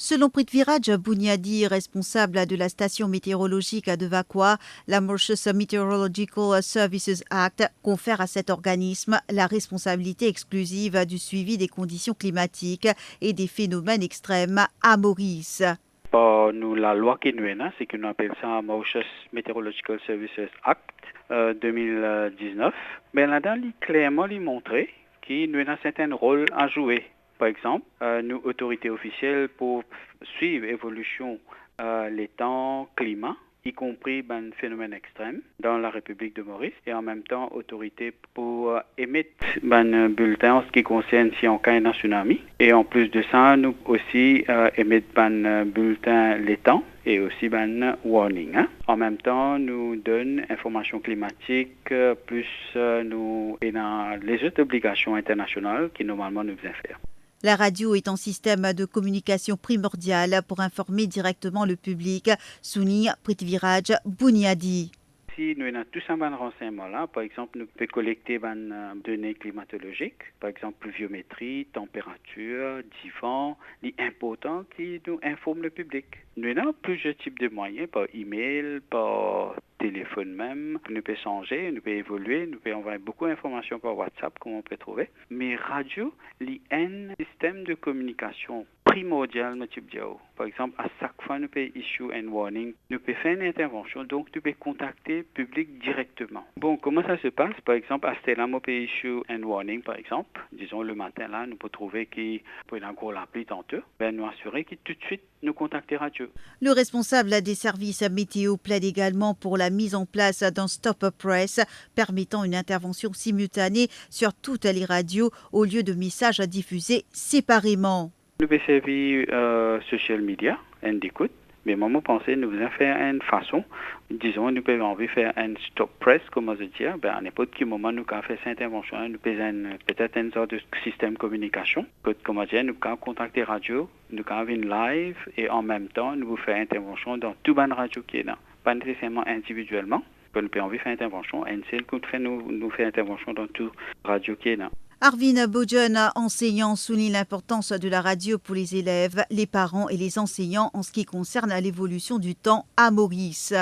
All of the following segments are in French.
Selon Prithviraj Buniadi, responsable de la station météorologique de Vakwa, la Mauritius Meteorological Services Act confère à cet organisme la responsabilité exclusive du suivi des conditions climatiques et des phénomènes extrêmes à Maurice. Pour nous, la loi qui nous est là, c'est qu'on appelle ça Mauritius Meteorological Services Act 2019. Mais là-dedans, il clairement montré qu'il nous a un certain rôle à jouer. Par exemple, nous, autorités officielles, pour suivre l'évolution les temps, climat, y compris ben, phénomènes extrêmes dans la République de Maurice, et en même temps, autorités pour émettre ben, bulletin en ce qui concerne si en cas d'un tsunami. Et en plus de ça, nous aussi émettre ben, bulletin les temps et aussi ben, warning. Hein. En même temps, nous donne information climatique, plus nous et dans les autres obligations internationales qui normalement nous faisons faire. La radio est un système de communication primordial pour informer directement le public, souligne Prithviraj Buniadi. Si nous avons tous ces renseignements-là, par exemple, nous pouvons collecter des données climatologiques, par exemple pluviométrie, température, vent, les importants qui nous informent le public. Nous avons plusieurs types de moyens, par email, par téléphone même. Nous pouvons changer, nous pouvons évoluer, nous pouvons envoyer beaucoup d'informations par WhatsApp, comme on peut trouver. Mais radio, il y a un système de communication primordial, par exemple, à chaque fois, nous pouvons issue un warning, nous pouvons faire une intervention, donc nous pouvons contacter le public directement. Bon, comment ça se passe? Par exemple, à Stella, nous pouvons issue un warning, par exemple. Disons, le matin, là, nous pouvons trouver qu'il peut y avoir la pluie tantôt. Ben, nous assurer qu'il tout de suite nous contacter radio. Le responsable des services météo plaide également pour la mise en place d'un stop press permettant une intervention simultanée sur toutes les radios au lieu de messages diffusés séparément. Nous pouvons servir social media, d'écoute, mais moi, je pensais nous faisons faire une façon, disons, nous pouvons envie faire un stop press, comme je dis, ben, à n'importe quel moment, nous pouvons faire cette intervention, nous pouvons peut-être une sorte de système de communication, comme je dis, nous pouvons contacter radio, nous pouvons venir live, et en même temps, nous pouvons faire intervention dans toute bonne radio qui est là, pas nécessairement individuellement, nous pouvons envie faire intervention, et c'est le fait nous faire intervention dans toute radio qui est là. Arvin Bojan, enseignant, souligne l'importance de la radio pour les élèves, les parents et les enseignants en ce qui concerne l'évolution du temps à Maurice.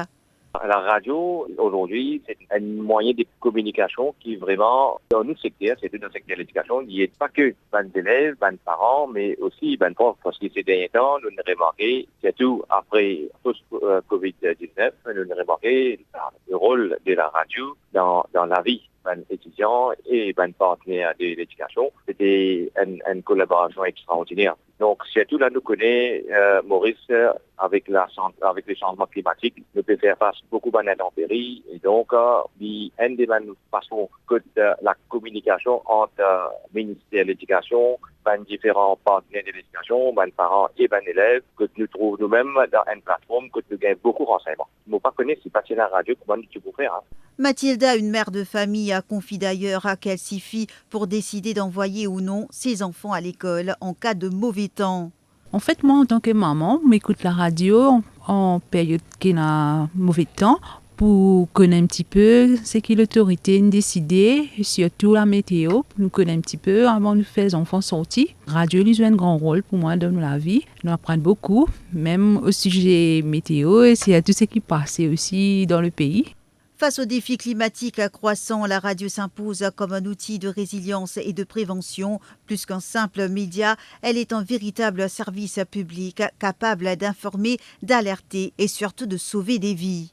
La radio, aujourd'hui, c'est un moyen de communication qui vraiment, dans notre secteur, c'est dans le secteur de l'éducation, il n'y a pas que les élèves, les parents, mais aussi les profs. Parce que ces derniers temps, nous avons remarqué, surtout après post-Covid-19, nous avons remarqué le rôle de la radio dans la vie des étudiants et des partenaires de l'éducation. C'était une collaboration extraordinaire. Donc, surtout là, nous connaissons Maurice avec le changement climatique. Nous pouvons faire face à beaucoup d'intempéries. Et donc, une des façons que la communication entre le ministère de l'Éducation, différents partenaires de l'éducation, parents et élèves, que nous trouvons nous-mêmes dans une plateforme que nous gagnons beaucoup de renseignements. Nous ne pas connaître si pas la radio, comment tu peux faire. Hein. Mathilda, une mère de famille, confie d'ailleurs qu'elle s'y fie pour décider d'envoyer ou non ses enfants à l'école en cas de mauvais temps. En fait, moi, en tant que maman, m'écoute la radio en période qu'il y a mauvais temps pour connaître un petit peu ce que l'autorité a décidé, surtout la météo, pour nous connaître un petit peu avant de faire les enfants sortir. La radio joue un grand rôle pour moi dans la vie. Nous apprenons beaucoup, même au sujet météo, et c'est tout ce qui passe aussi dans le pays. Face aux défis climatiques croissants, la radio s'impose comme un outil de résilience et de prévention. Plus qu'un simple média, elle est un véritable service public capable d'informer, d'alerter et surtout de sauver des vies.